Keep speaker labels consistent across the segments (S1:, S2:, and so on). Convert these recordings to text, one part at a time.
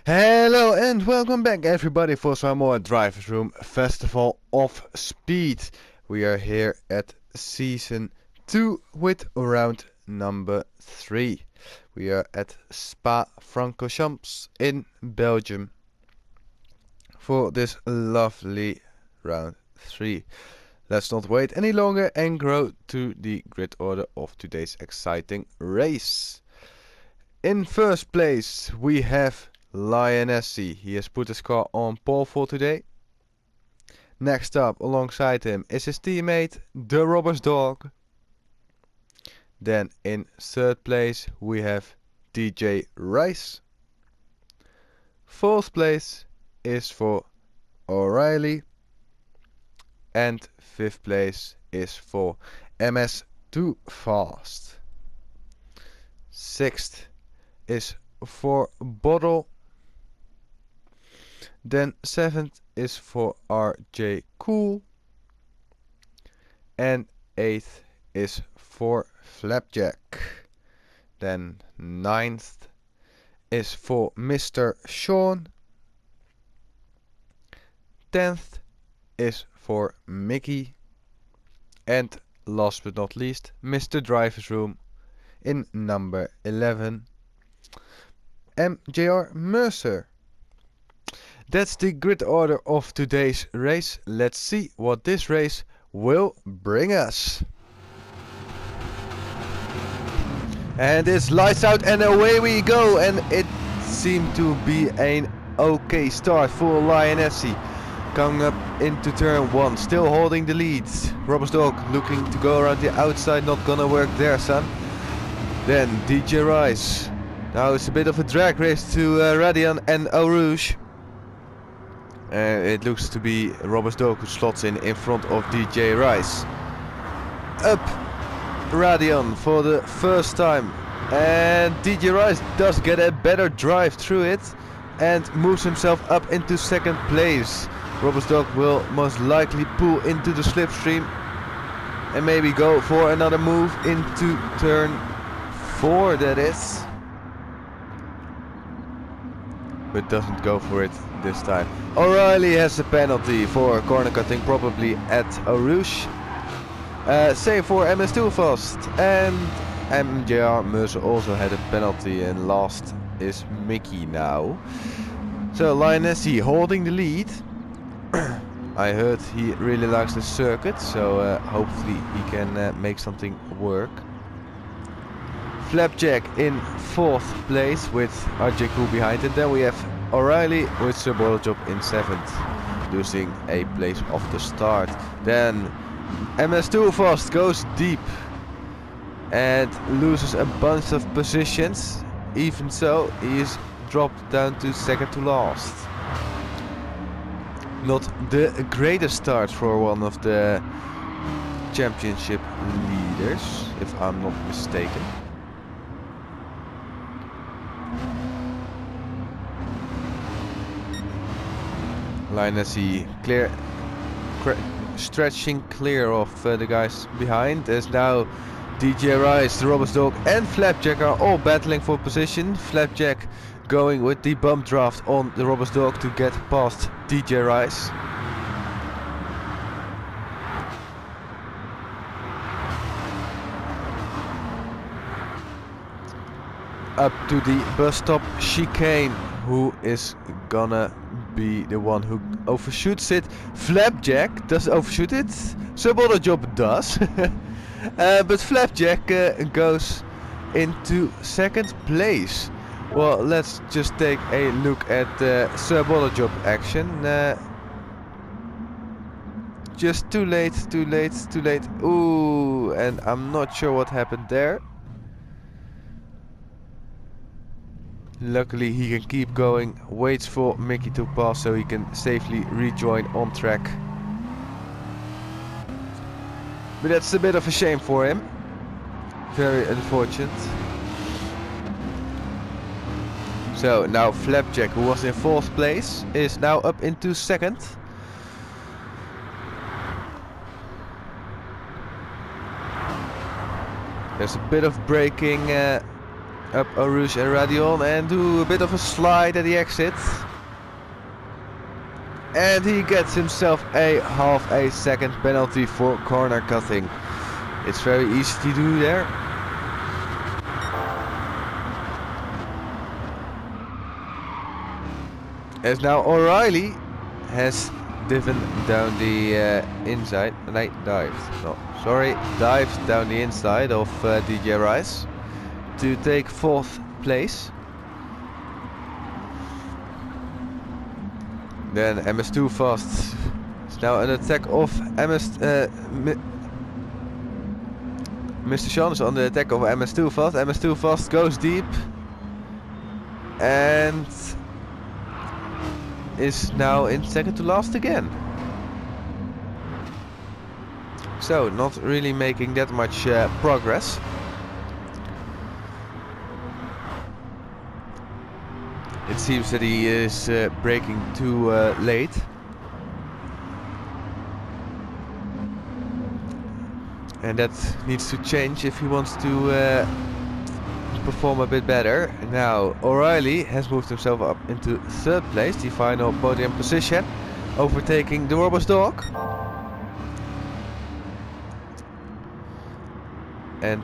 S1: Hello and welcome back everybody for some more Driversroom Festival of Speed. We are here at season 2 with round number 3. We are at Spa-Francorchamps in Belgium for this lovely round 3. Let's not wait any longer and go to the grid order of today's exciting race. In first place we have Lionessy. He has put his car on pole for today. Next up alongside him is his teammate, the Robber's Dog. Then in third place we have DJ Rice. Fourth place is for O'Reilly. And fifth place is for MS2 Fast. Sixth is for Bottle. Then 7th is for RJ Cool. And 8th is for Flapjack. Then 9th is for Mr. Sean. 10th is for Mickey. And last but not least, Mr. Driversroom in number 11, MJR Mercer. That's the grid order of today's race. Let's see what this race will bring us. And it's lights out and away we go. And it seemed to be an okay start for Lionessy. Coming up into turn 1, still holding the lead. Robber's Dog looking to go around the outside, not gonna work there, son. Then DJ Rice. Now it's a bit of a drag race to Radion and Eau Rouge. It looks to be Robber's Dog who slots in front of DJ Rice. Up Radion for the first time. And DJ Rice does get a better drive through it and moves himself up into second place. Robber's Dog will most likely pull into the slipstream and maybe go for another move into turn 4, that is. But doesn't go for it this time. O'Reilly has a penalty for corner cutting, probably at Eau Rouge. Same for MS2 Fast. And MJR Mercer also had a penalty, and last is Mickey now. So Lionessy holding the lead. I heard he really likes the circuit, so hopefully he can make something work. Flapjack in 4th place with RJ Cool behind it. Then we have O'Reilly with Sir Job in 7th, losing a place off the start. Then MS2 Fast goes deep and loses a bunch of positions. Even so, he is dropped down to second to last. Not the greatest start for one of the championship leaders, if I'm not mistaken. Lionessy stretching clear of the guys behind. There's now DJ Rice, the Robber's Dog and Flapjack are all battling for position. Flapjack going with the bump draft on the Robber's Dog to get past DJ Rice. Up to the bus stop chicane. Who is gonna be the one who overshoots it? Flapjack does overshoot it. Sub Job does. But Flapjack goes into second place. Well, let's just take a look at the Sir Job action. Just too late. Ooh, and I'm not sure what happened there. Luckily he can keep going, waits for Mickey to pass so he can safely rejoin on track. But that's a bit of a shame for him. Very unfortunate. So now Flapjack, who was in 4th place, is now up into 2nd. There's a bit of braking up Arouche and Radion and do a bit of a slide at the exit. And he gets himself a half a second penalty for corner cutting. It's very easy to do there. As now O'Reilly has driven down the inside, and I dived down the inside of DJ Rice to take 4th place. Then MS2 Fast is now an attack of Mr. Sean is on the attack of MS2 Fast. MS2 Fast goes deep and is now in second to last again. So not really making that much progress. It seems that he is braking too late. And that needs to change if he wants to perform a bit better. Now O'Reilly has moved himself up into 3rd place, the final podium position, overtaking the Robbers Dog. And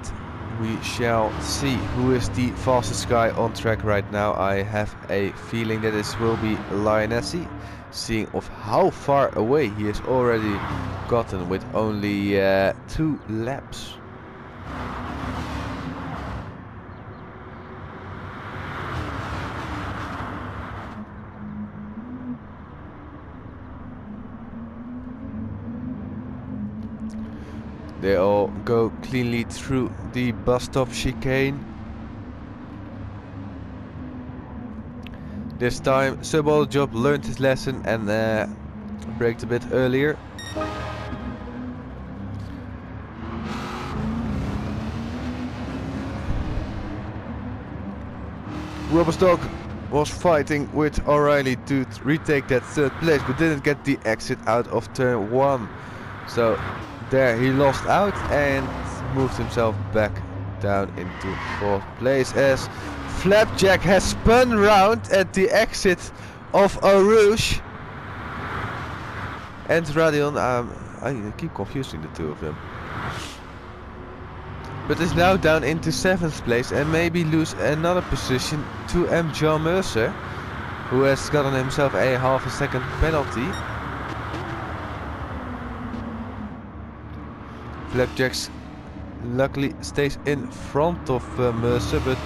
S1: we shall see who is the fastest guy on track right now. I have a feeling that this will be Lionessy, seeing of how far away he has already gotten with only 2 laps. They all go cleanly through the bus stop chicane. This time Suball Job learned his lesson and braked a bit earlier. Roberstock was fighting with O'Reilly to retake that 3rd place, but didn't get the exit out of turn 1. So there he lost out and moved himself back down into 4th place as Flapjack has spun round at the exit of Arouche and Radion. I keep confusing the two of them. But is now down into 7th place and maybe lose another position to John Mercer, who has gotten himself a half a second penalty. Flapjacks luckily stays in front of Mercer, but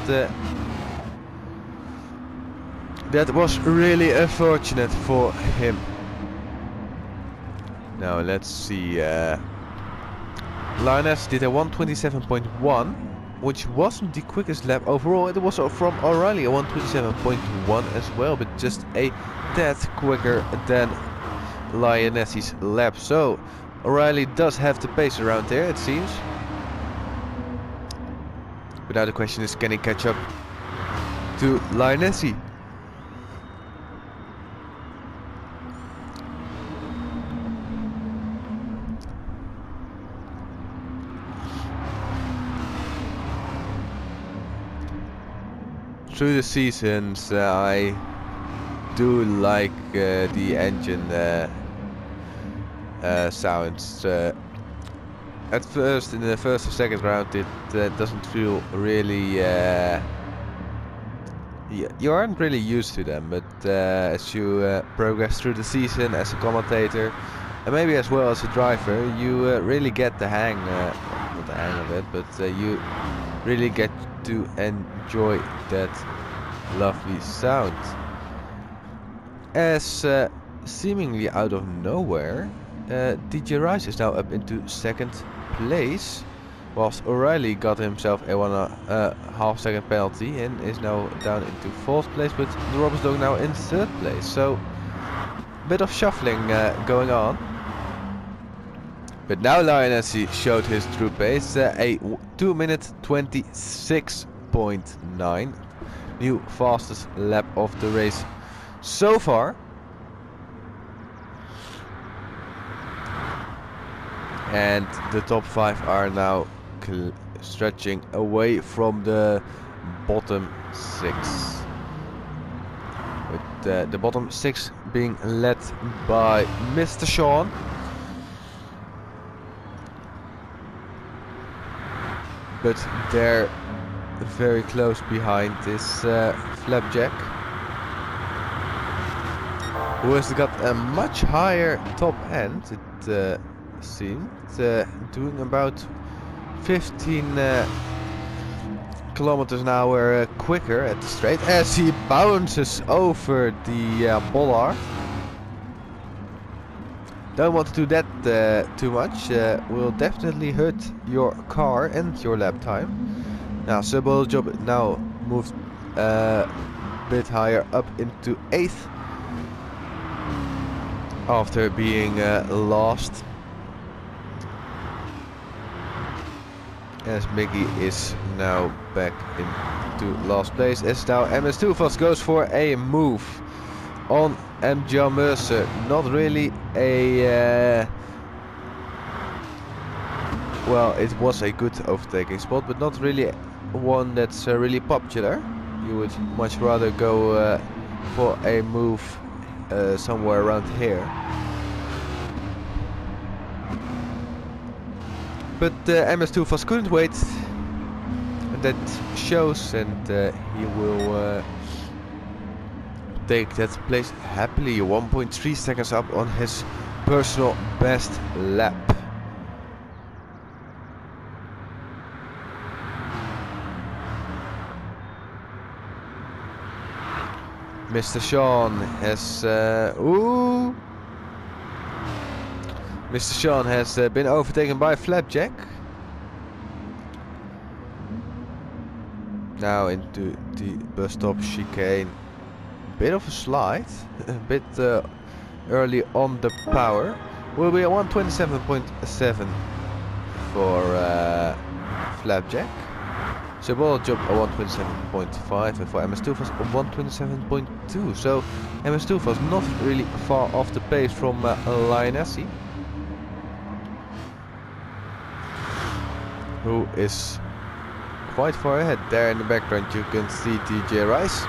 S1: that was really unfortunate for him. Now let's see. Lioness did a 1:27.1, which wasn't the quickest lap overall. It was from O'Reilly a 1:27.1 as well, but just a tad quicker than Lionessy's lap. So O'Reilly does have the pace around there, it seems. But now the question is, can he catch up to Lionessy? Through the seasons, I do like the engine sounds. At first, in the first or second round, it doesn't feel really. You aren't really used to them, but as you progress through the season as a commentator, and maybe as well as a driver, you really get the hang, not the hang of it, but you really get to enjoy that lovely sound. As seemingly out of nowhere, DJ Rice is now up into 2nd place, whilst O'Reilly got himself a 1.5 second penalty and is now down into 4th place, but the Robbers Dog now in 3rd place. So a bit of shuffling going on. But now Lionessy showed his true pace, a 2:26.9, new fastest lap of the race so far. And the top 5 are now stretching away from the bottom 6. With the bottom 6 being led by Mr. Sean. But they're very close behind this Flapjack, who has got a much higher top end, it seemed, doing about 15 kilometers an hour quicker at the straight as he bounces over the bollard. Don't want to do that too much, will definitely hurt your car and your lap time. Now Subble Job now moved a bit higher up into 8th after being lost, as Mickey is now back into last place, as now MS2 Fast goes for a move on MJ Mercer. Not really a well, it was a good overtaking spot, but not really one that's really popular. You would much rather go for a move somewhere around here. But MS2 Fast couldn't wait, and that shows, and he will take that place happily, 1.3 seconds up on his personal best lap. Mr. Sean has Mr. Sean has been overtaken by Flapjack. Now into the bus stop chicane. Bit of a slide, a bit early on the power. Will be a 127.7 for Flapjack. Subble Job a 127.5, and for MS2 was a 127.2. So MS2 was not really far off the pace from Lionessy, who is quite far ahead. There in the background you can see TJ Rice.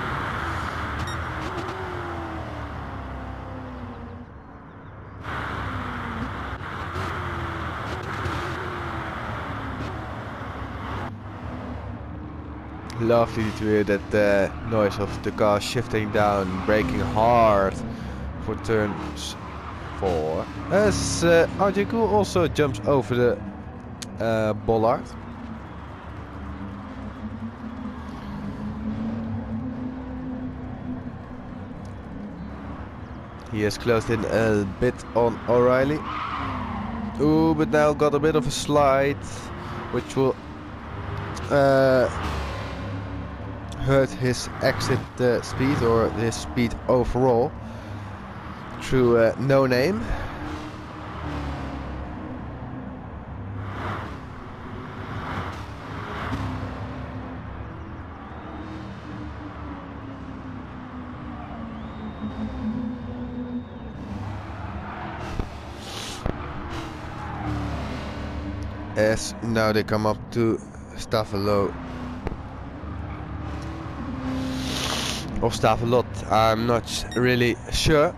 S1: Lovely to hear that noise of the car shifting down, braking hard for turns 4. As RJ Cool also jumps over the bollard. He has closed in a bit on O'Reilly. Ooh, but now got a bit of a slide, which will hurt his exit speed, or his speed overall, through No Name. As now they come up to Stavelo. Or Stavelot, I'm not really sure.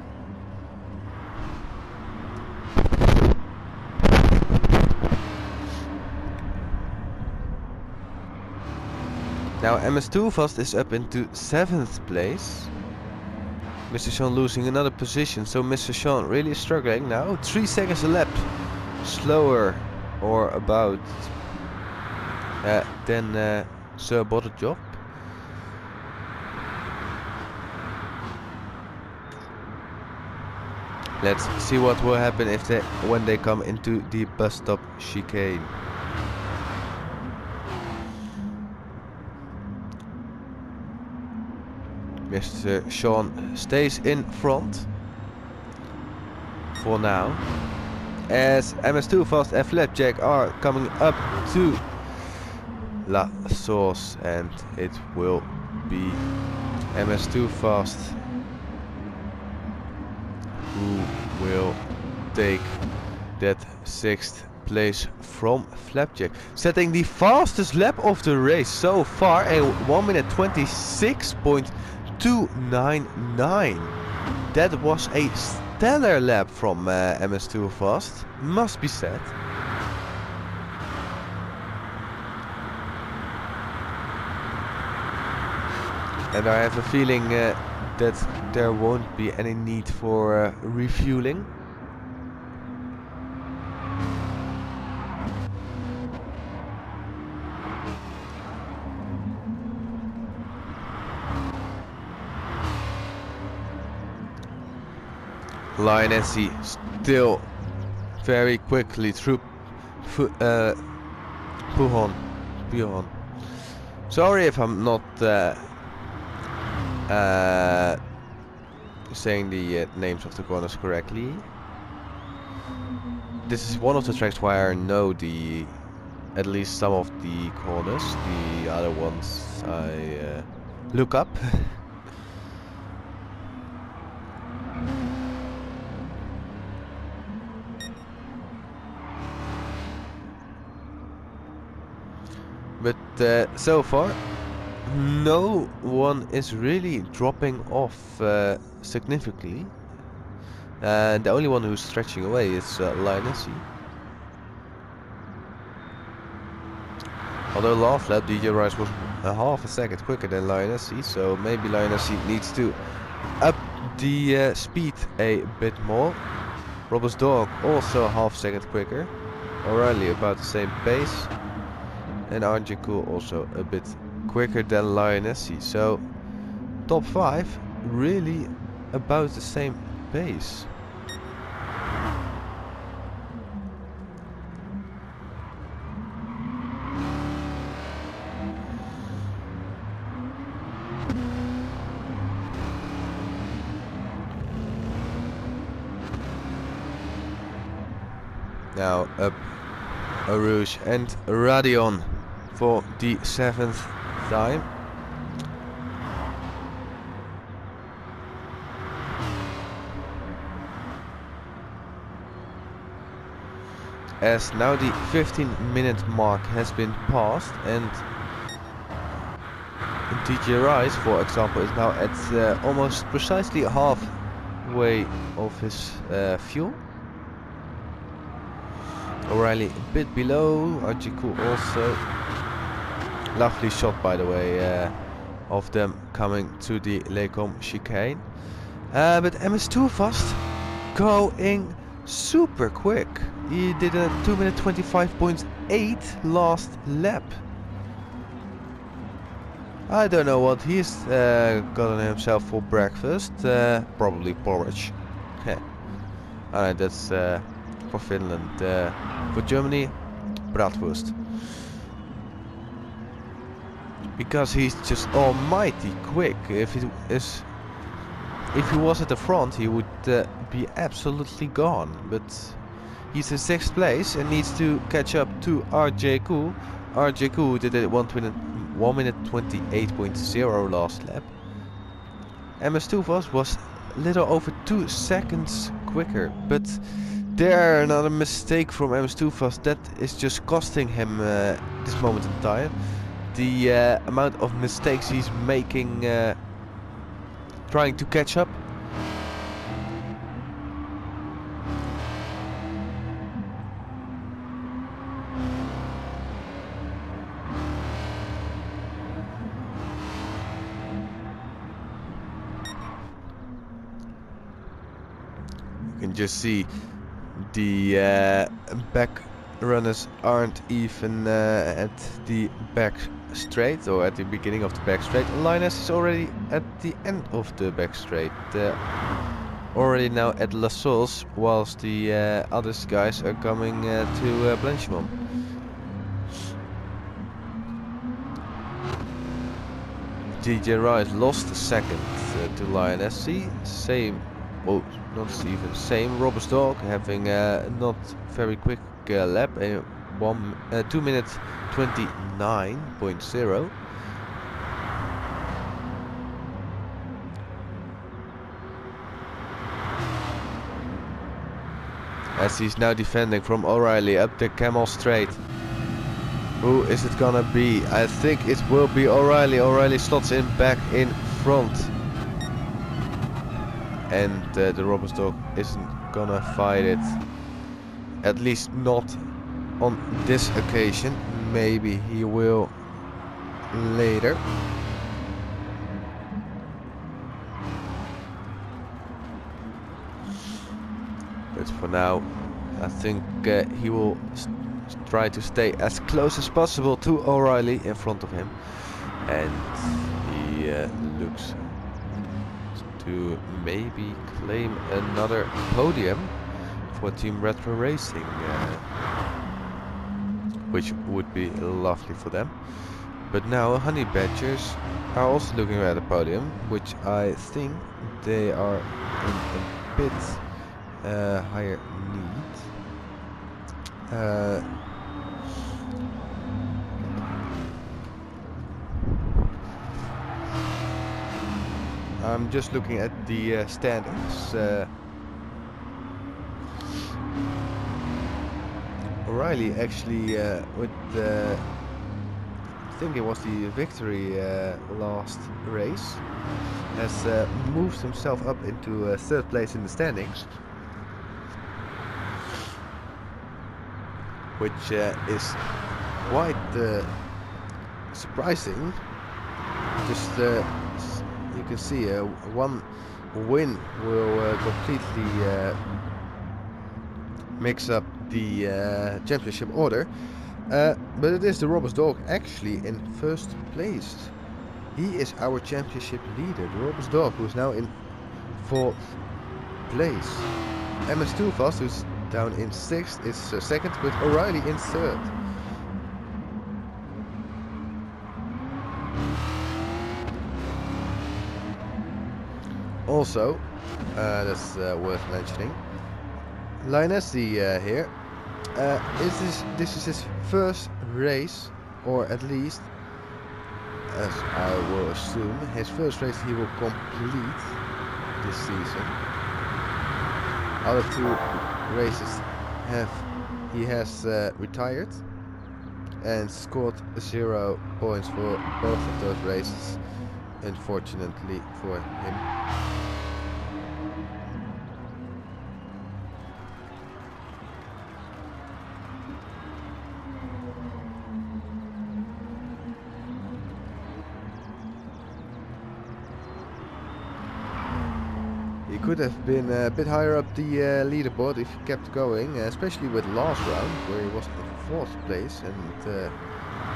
S1: Now MS2 Fast is up into 7th place. Mr. Sean losing another position, so Mr. Sean really struggling now. 3 seconds a lap slower, or about, than Sir Bottle Job. Let's see what will happen when they come into the bus stop chicane. Mr. Sean stays in front for now, as MS2 Fast and Flapjack are coming up to La Source, and it will be MS2 Fast who will take that 6th place from Flapjack, setting the fastest lap of the race so far, a 1 minute 26.299. That was a stellar lap from MS2 Fast, must be said. And I have a feeling that there won't be any need for refueling. Lionessy still very quickly through Pujon. Sorry if I'm not saying the names of the corners correctly. This is one of the tracks where I know at least some of the corners. The other ones I look up. But so far, no one is really dropping off significantly. And the only one who's stretching away is Lionessy. Although last lap DJ Rice was a half a second quicker than Lionessy, so maybe Lionessy needs to up the speed a bit more. Robert's dog also a half second quicker. O'Reilly about the same pace. And RJ Cool also a bit quicker than Lionessy. So top 5 really about the same pace. Now up Arouge and Radion for the 7th time. As now the 15-minute mark has been passed, and DJ Rice, for example, is now at almost precisely halfway of his fuel. O'Reilly a bit below, Arjiku also. Lovely shot, by the way, of them coming to the Lecom chicane. But MS2 Fast going super quick. He did a 2 minute 25.8 last lap. I don't know what he's gotten himself for breakfast. Probably porridge. Alright, that's for Finland. For Germany, bratwurst. Because he's just almighty quick. If he was at the front, he would be absolutely gone. But he's in 6th place and needs to catch up to RJ Koo. RJ Koo did it 1 minute 28.0 last lap. MS2 was a little over 2 seconds quicker, but there another mistake from MS2 Fast that is just costing him this moment in time. The amount of mistakes he's making trying to catch up. You can just see the back runners aren't even at the back straight, or at the beginning of the back straight. Linus is already at the end of the back straight, already now at La Sols, whilst the other guys are coming to Blanchimont. DJ Rice lost a second to Lionessy. Same, oh, not even same. Robert's dog having not very quick lap, 2 minutes 29.0. as he's now defending from O'Reilly up the Camel Straight. Who is it gonna be? I think it will be O'Reilly. O'Reilly slots in back in front. And the Roberts dog isn't gonna fight it. At least not on this occasion. Maybe he will later. But for now, I think he will try to stay as close as possible to O'Reilly in front of him. And he looks to maybe claim another podium for Team Retro Racing, which would be lovely for them. But now Honey Badgers are also looking at a podium, which I think they are in a bit higher need. I'm just looking at the standings. O'Reilly actually with the, I think it was the victory last race, has moved himself up into third place in the standings, which is quite surprising. Just you can see one win will completely mix up the championship order, but it is the Roberts dog actually in first place. He is our championship leader, the Roberts dog, who is now in fourth place. MS2 Fast, who's down in sixth, is second, with O'Reilly in third. Also, that's worth mentioning, Linesi here. This is his first race, or at least, as I will assume, his first race he will complete this season. Other two races he has retired and scored 0 points for both of those races, unfortunately for him. He could have been a bit higher up the leaderboard if he kept going, especially with last round where he was in fourth place and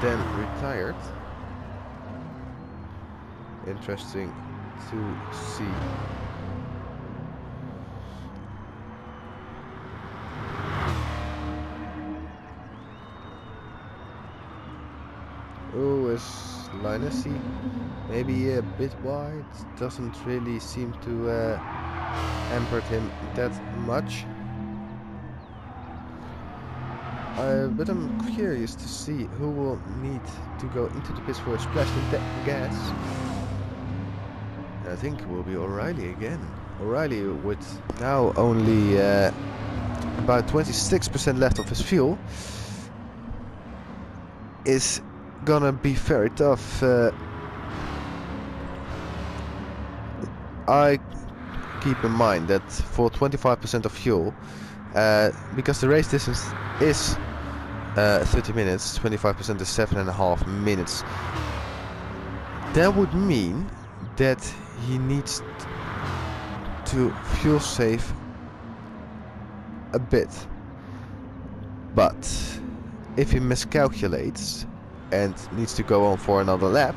S1: then retired. Interesting to see. Oh, is Linesi maybe a bit wide? Doesn't really seem to hamper him that much. But I'm curious to see who will need to go into the pits for a splash with gas. I think it will be O'Reilly again. O'Reilly with now only about 26% left of his fuel is gonna be very tough. I keep in mind that for 25% of fuel, because the race distance is 30 minutes, 25% is 7.5 minutes. That would mean that he needs to fuel save a bit. But if he miscalculates and needs to go on for another lap,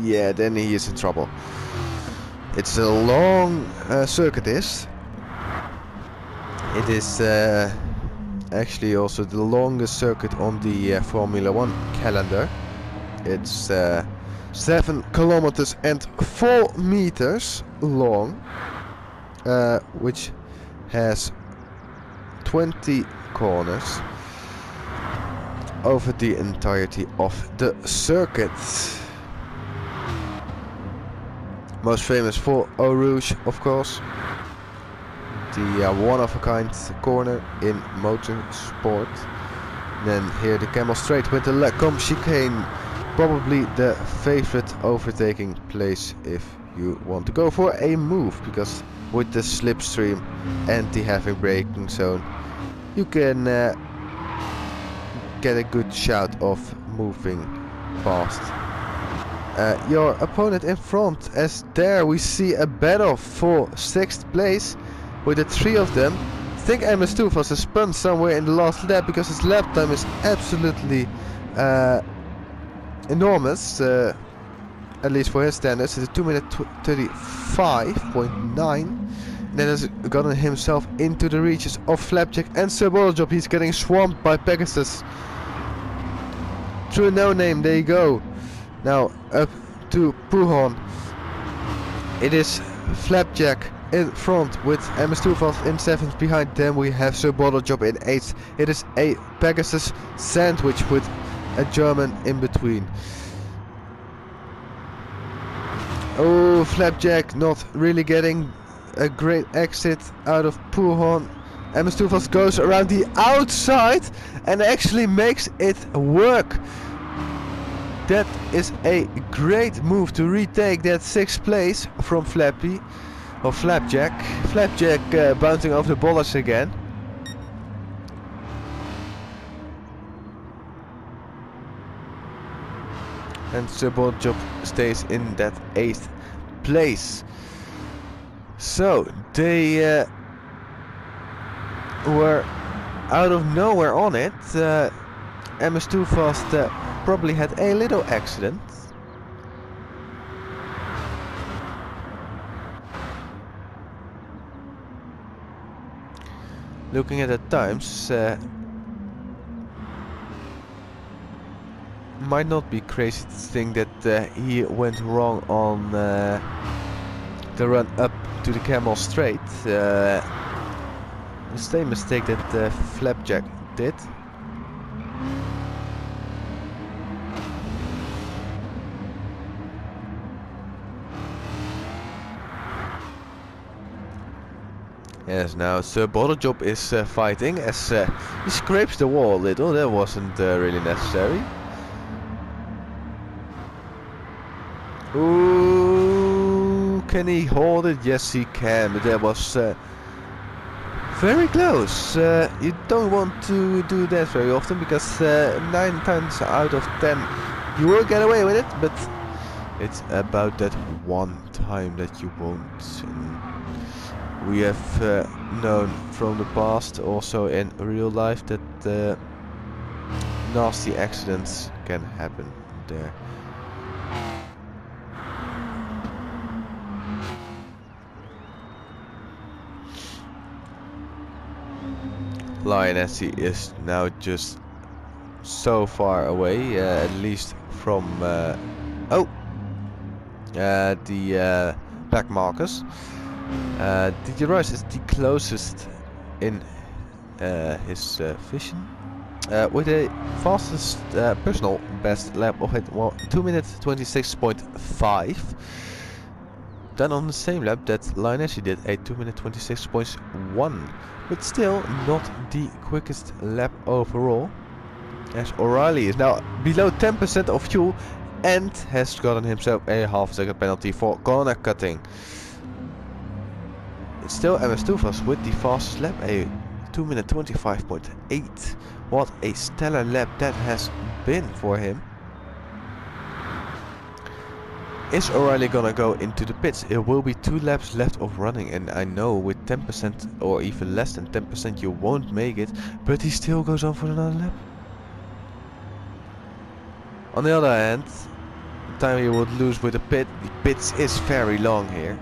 S1: yeah, then he is in trouble. It's a long circuit. It is actually also the longest circuit on the Formula 1 calendar. It's 7 kilometers and 4 meters long, which has 20 corners over the entirety of the circuit. Most famous for Eau Rouge, of course. the one-of-a-kind corner in motorsport. Then here the Camel Straight with the Lacombe chicane, probably the favorite overtaking place if you want to go for a move, because with the slipstream and the heavy braking zone you can get a good shot of moving past your opponent in front, as there we see a battle for 6th place with the 3 of them. I think Amos Stuvas has spun somewhere in the last lap, because his lap time is absolutely enormous, at least for his standards. It's a 2 minute 35.9. Then has gotten himself into the reaches of Flapjack and Sir Bottlejob. He's getting swamped by Pegasus. Through a no-name, there you go. Now up to Puhon. It is Flapjack in front with Amos Stuvas in 7th. Behind them we have Sir Bottlejob in 8th. It is a Pegasus sandwich with a German in between. Oh, Flapjack not really getting a great exit out of Puhon. Amos Stuvas goes around the outside and actually makes it work. That is a great move to retake that 6th place from Flappy, or Flapjack. Flapjack bouncing over the bollards again. And Sir Bottlejob stays in that 8th place. So they were out of nowhere on it. Amos Stuvas probably had a little accident. Looking at the times, might not be crazy to think that he went wrong on the run up to the Camel Straight. The same mistake that Flapjack did. Yes, now Sir Bottlejob is fighting as he scrapes the wall a little. That wasn't really necessary. Ooh, can he hold it? Yes, he can, but that was very close. You don't want to do that very often, because 9 times out of 10 you will get away with it, but it's about that one time that you won't. We have known from the past, also in real life, that nasty accidents can happen there. Lioness is now just so far away, at least from the back markers. DJ Rice is the closest in his vision, with a fastest personal best lap of 2 minutes 26.5. Then on the same lap that Lioness did a 2 minute 26.1, but still not the quickest lap overall, as O'Reilly is now below 10% of fuel and has gotten himself a half-second penalty for corner cutting. It's still Amos Stuvas with the fastest lap, a 2 minute 25.8. What a stellar lap that has been for him. Is O'Reilly gonna go into the pits? It will be 2 laps left of running, and I know with 10% or even less than 10% you won't make it, but he still goes on for another lap. On the other hand, the time he would lose with the pits is very long here.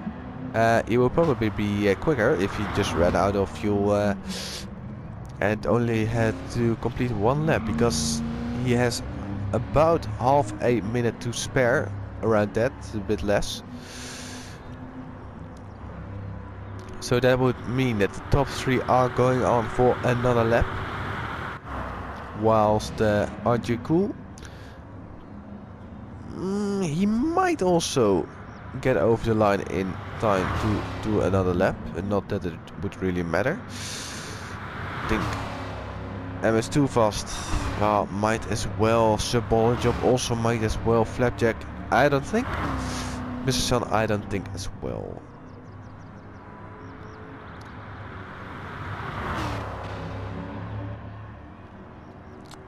S1: He will probably be quicker if he just ran out of fuel and only had to complete 1 lap, because he has about half a minute to spare, around that, a bit less. So that would mean that the top 3 are going on for another lap, whilst RJ Cool, he might also get over the line in time to do another lap, and not that it would really matter. I think MS too fast. Might as well. Symbolic job also might as well. Flapjack, I don't think. Mr. Sun, I don't think as well.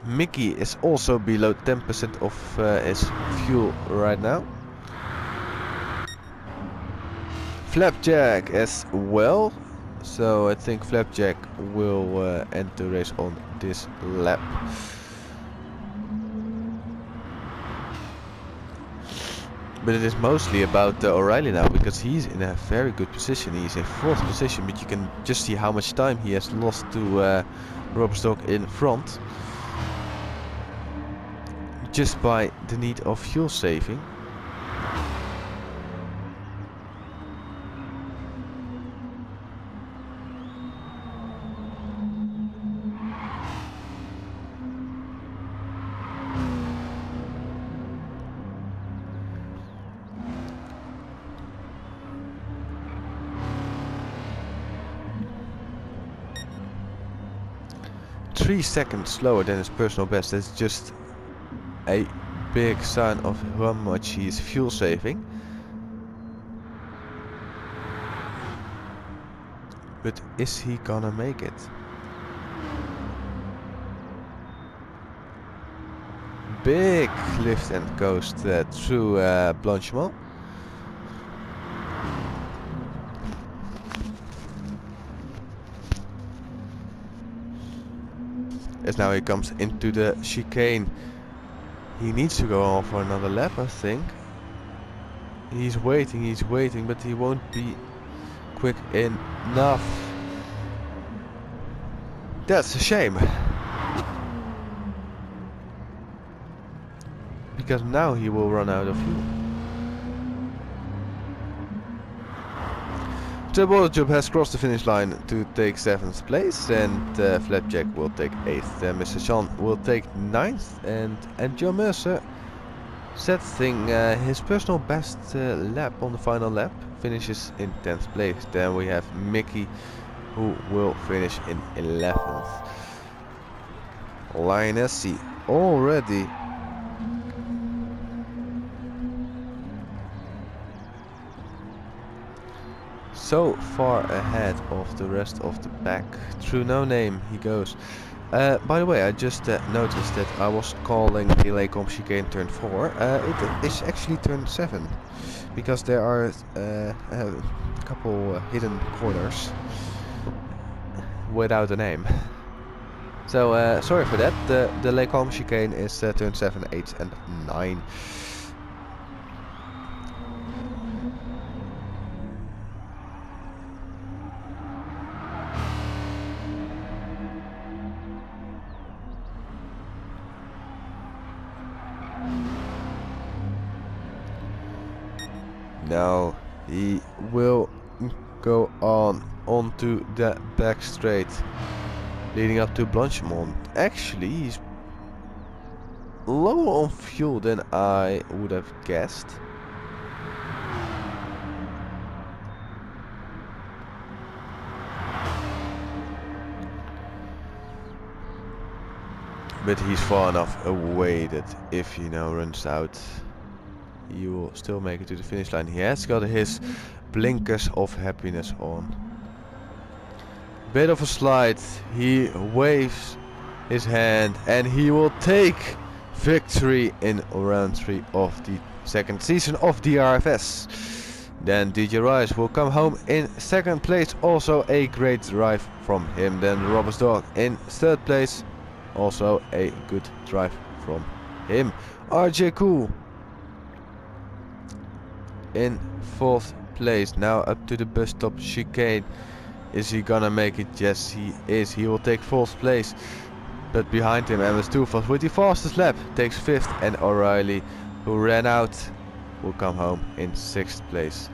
S1: Mickey is also below 10% of his fuel right now. Flapjack as well. So I think Flapjack will end the race on this lap. But it is mostly about O'Reilly now, because he's in a very good position. He's in 4th position, but you can just see how much time he has lost to Robstock in front. Just by the need of fuel saving. Three seconds slower than his personal best. That's just a big sign of how much he is fuel saving. But is he gonna make it? Big lift and coast through Blanchimont. As now he comes into the chicane. He needs to go on for another lap, I think. He's waiting, but he won't be quick enough. That's a shame. Because now he will run out of fuel. Symbolic has crossed the finish line to take 7th place, and Flapjack will take 8th. Mr. Sean will take 9th, and Joe Mercer setting his personal best lap on the final lap, finishes in 10th place. Then we have Mickey, who will finish in 11th. Lionessy already so far ahead of the rest of the pack. Through No Name he goes. By the way, I just noticed that I was calling the Lacombe chicane turn 4. It is actually turn 7, because there are a couple hidden corners without a name. So sorry for that. The Lacombe chicane is turn 7, 8 and 9. Now he will go onto the back straight leading up to Blanchimont. Actually, he's lower on fuel than I would have guessed. But he's far enough away that if he now runs out, he will still make it to the finish line. He has got his blinkers of happiness on. Bit of a slide. He waves his hand and he will take victory in round 3 of the 2nd season of the RFS. Then DJ Rice will come home in 2nd place. Also a great drive from him. Then Robert's Dog in 3rd place. Also a good drive from him. RJ Cool in 4th place. Now up to the bus stop chicane. Is he gonna make it? Yes, he is. He will take 4th place. But behind him, MS Tufas with the fastest lap takes 5th, and O'Reilly, who ran out, will come home in 6th place.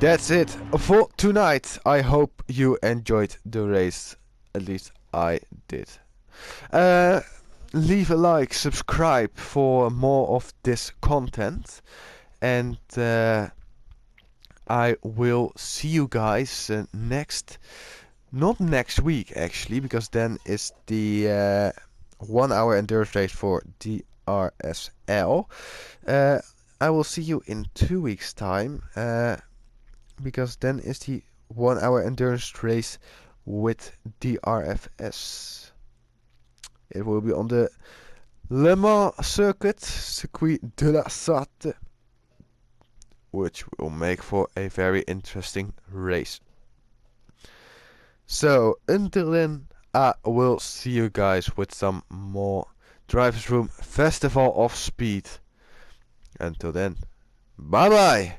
S1: That's it for tonight. I hope you enjoyed the race. At least I did. Leave a like, subscribe for more of this content, and I will see you guys not next week actually, because then is the 1 hour endurance race for DRSL. I will see you in 2 weeks time, because then is the 1 hour endurance race with DRFS. It will be on the Le Mans Circuit de la Sarthe, which will make for a very interesting race. So until then, I will see you guys with some more Drivers Room Festival of Speed. Until then, bye bye!